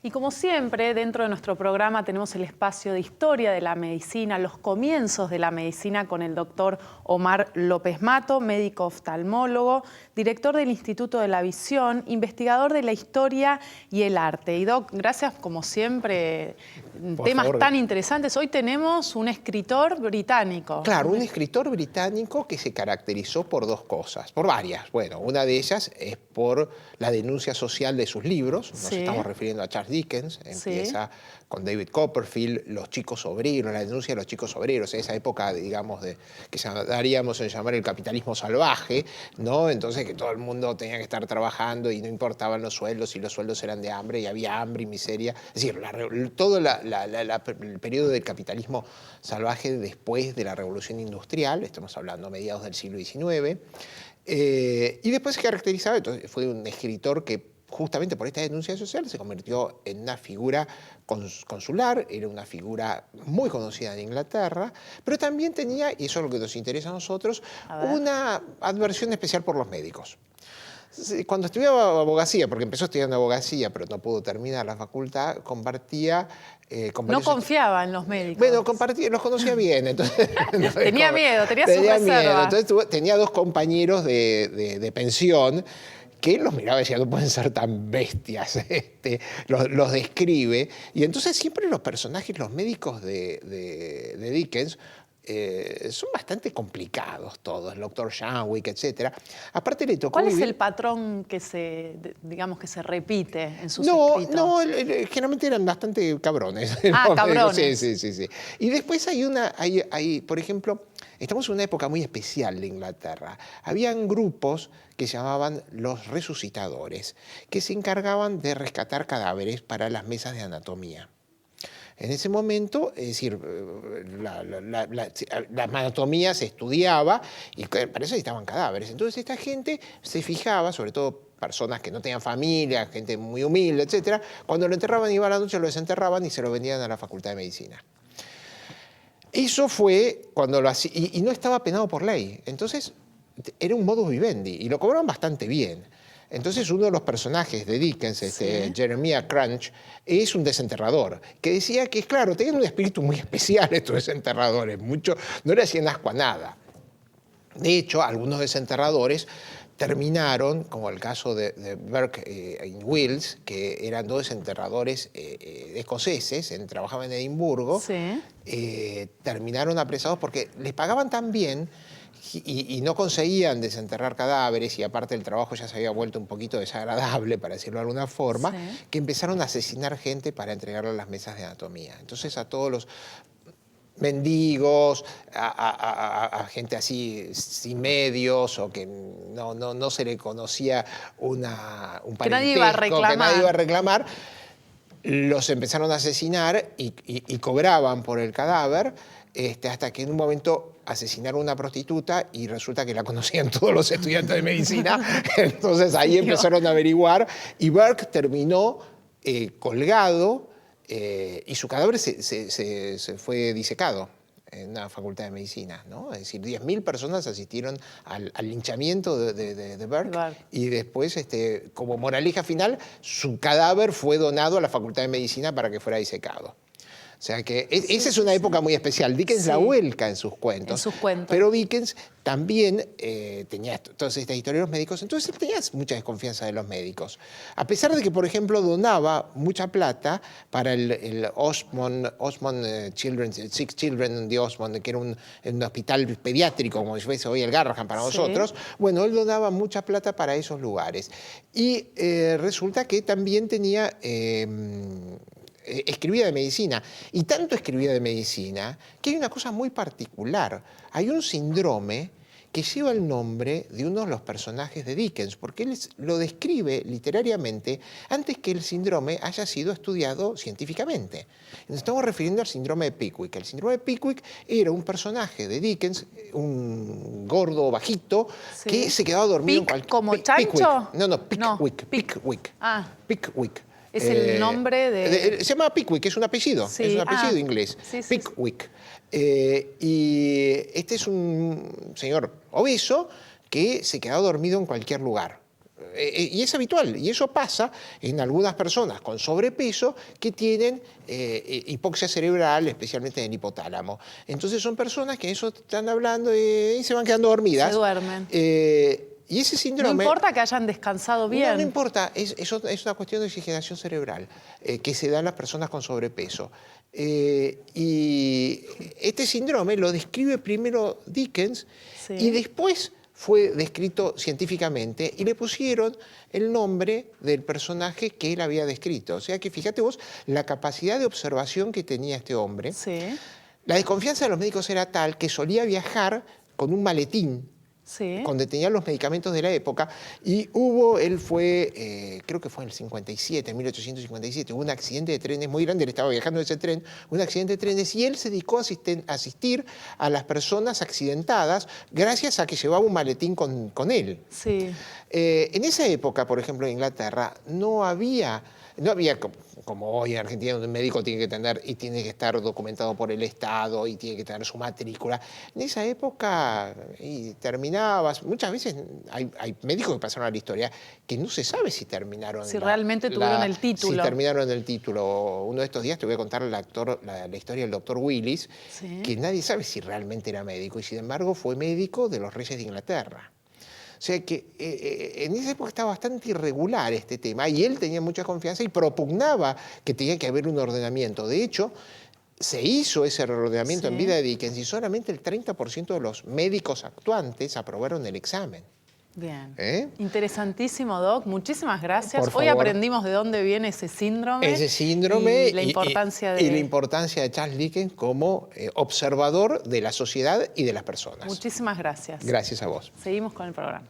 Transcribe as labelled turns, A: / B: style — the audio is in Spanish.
A: Y como siempre, dentro de nuestro programa tenemos el espacio de historia de la medicina, los comienzos de la medicina con el doctor Omar López Mato, médico oftalmólogo, director del Instituto de la Visión, investigador de la historia y el arte. Y Doc, gracias como siempre, temas tan interesantes. Hoy tenemos un escritor británico.
B: Claro, un escritor británico que se caracterizó por dos cosas, por varias. Bueno, una de ellas es por la denuncia social de sus libros. Nos estamos refiriendo a Charles Dickens. Empieza con David Copperfield, los chicos obreros, la denuncia de los chicos obreros, esa época, digamos, que daríamos en llamar el capitalismo salvaje, ¿no? Entonces que todo el mundo tenía que estar trabajando y no importaban los sueldos, y los sueldos eran de hambre y había hambre y miseria. Es decir, todo el periodo del capitalismo salvaje después de la Revolución Industrial, estamos hablando a mediados del siglo XIX, y después se caracterizaba, entonces fue un escritor que justamente por esta denuncia social se convirtió en una figura consular, era una figura muy conocida en Inglaterra, pero también tenía, y eso es lo que nos interesa a nosotros, una adversión especial por los médicos. Cuando estudiaba abogacía, porque empezó estudiando abogacía, pero no pudo terminar la facultad, compartía...
A: no confiaba en los médicos.
B: Bueno, los conocía bien. Entonces,
A: tenía miedo, tenía sus reservas.
B: Entonces tenía dos compañeros de pensión que los miraba y decía, no pueden ser tan bestias, los describe. Y entonces siempre los personajes, los médicos de Dickens, son bastante complicados todos, el doctor Shanwick, etc. Aparte le tocó
A: ¿Cuál es el patrón que digamos, que se repite en sus escritos?
B: No, generalmente eran bastante cabrones.
A: Cabrones.
B: Sí. Y después hay, por ejemplo, estamos en una época muy especial de Inglaterra. Habían grupos que se llamaban los resucitadores, que se encargaban de rescatar cadáveres para las mesas de anatomía. En ese momento, es decir, la anatomía se estudiaba y para eso necesitaban cadáveres. Entonces esta gente se fijaba, sobre todo personas que no tenían familia, gente muy humilde, etc. Cuando lo enterraban, iba a la noche, lo desenterraban y se lo vendían a la Facultad de Medicina. Eso fue cuando lo hacía, y no estaba penado por ley. Entonces era un modus vivendi y lo cobraban bastante bien. Entonces uno de los personajes de Dickens, Jeremiah Crunch, es un desenterrador, que decía que, claro, tenían un espíritu muy especial estos desenterradores, no le hacían asco a nada. De hecho, algunos desenterradores terminaron, como el caso de Burke y Wills, que eran dos desenterradores escoceses, trabajaban en Edimburgo, terminaron apresados porque les pagaban tan bien y no conseguían desenterrar cadáveres, y aparte el trabajo ya se había vuelto un poquito desagradable, para decirlo de alguna forma, que empezaron a asesinar gente para entregarle a las mesas de anatomía. Entonces a todos los mendigos, a gente así sin medios, o que no se le conocía un parentesco, que nadie iba a reclamar, los empezaron a asesinar y cobraban por el cadáver, hasta que en un momento asesinaron a una prostituta y resulta que la conocían todos los estudiantes de medicina. Entonces ahí empezaron a averiguar y Burke terminó colgado y su cadáver se fue disecado en una facultad de medicina, ¿no? Es decir, 10.000 personas asistieron al linchamiento de Burke y después, como moraleja final, su cadáver fue donado a la facultad de medicina para que fuera disecado. O sea que esa es una época muy especial. Dickens la vuelca en sus cuentos. Pero Dickens también tenía todas estas historias de los médicos, entonces él tenía mucha desconfianza de los médicos. A pesar de que, por ejemplo, donaba mucha plata para el Osmond Six Children de Osmond, que era un hospital pediátrico, como si fuese hoy el Garrahan para nosotros. Bueno, él donaba mucha plata para esos lugares. Y resulta que también tenía... escribía de medicina, y tanto escribía de medicina que hay una cosa muy particular. Hay un síndrome que lleva el nombre de uno de los personajes de Dickens, porque él lo describe literariamente antes que el síndrome haya sido estudiado científicamente. Nos estamos refiriendo al síndrome de Pickwick. El síndrome de Pickwick era un personaje de Dickens, un gordo bajito, que se quedaba dormido en cualquier...
A: ¿Como chancho?
B: Pickwick. Pickwick. Pickwick.
A: Es el nombre de...
B: Se llama Pickwick, es un apellido, es un apellido inglés. Pickwick. Y este es un señor obeso que se quedaba dormido en cualquier lugar. Y es habitual, y eso pasa en algunas personas con sobrepeso que tienen hipoxia cerebral, especialmente en el hipotálamo. Entonces son personas que eso están hablando y se van quedando dormidas.
A: Se duermen.
B: Y ese síndrome...
A: No importa que hayan descansado bien.
B: No importa, es una cuestión de oxigenación cerebral que se da en las personas con sobrepeso. Y este síndrome lo describe primero Dickens, sí, y después fue descrito científicamente y le pusieron el nombre del personaje que él había descrito. O sea que fíjate vos la capacidad de observación que tenía este hombre.
A: Sí.
B: La desconfianza de los médicos era tal que solía viajar con un maletín, sí, donde tenía los medicamentos de la época, y él fue, creo que fue en el 57, en 1857, hubo un accidente de trenes muy grande, él estaba viajando en ese tren, un accidente de trenes, y él se dedicó a asistir a las personas accidentadas gracias a que llevaba un maletín con él.
A: Sí.
B: En esa época, por ejemplo, en Inglaterra, no había como hoy en Argentina, donde un médico tiene que tener y tiene que estar documentado por el Estado y tiene que tener su matrícula. En esa época terminabas, muchas veces hay médicos que pasaron a la historia que no se sabe si terminaron.
A: Si realmente tuvieron el título.
B: Si terminaron el título. Uno de estos días te voy a contar la historia del doctor Willis, sí, que nadie sabe si realmente era médico y sin embargo fue médico de los reyes de Inglaterra. O sea que en esa época estaba bastante irregular este tema y él tenía mucha confianza y propugnaba que tenía que haber un ordenamiento. De hecho, se hizo ese reordenamiento, sí, en vida de Dickens y solamente el 30% de los médicos actuantes aprobaron el examen.
A: Bien. Interesantísimo, Doc. Muchísimas gracias. Hoy aprendimos de dónde viene ese síndrome.
B: Ese síndrome
A: y la importancia
B: y la importancia de Charles Dickens como observador de la sociedad y de las personas.
A: Muchísimas gracias.
B: Gracias a vos.
A: Seguimos con el programa.